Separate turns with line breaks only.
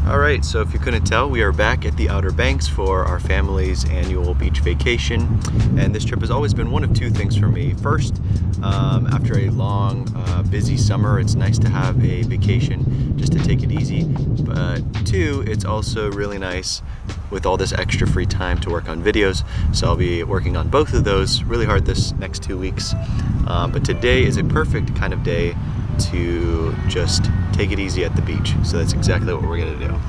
Alright, so if you couldn't tell, we are back at the Outer Banks for our family's annual beach vacation, and this trip has always been one of two things for me. First, after a long, busy summer, it's nice to have a vacation just to take it easy, but two, it's also really nice with all this extra free time to work on videos, so I'll be working on both of those really hard this next 2 weeks, but today is a perfect kind of day to just take it easy at the beach. So that's exactly what we're gonna do.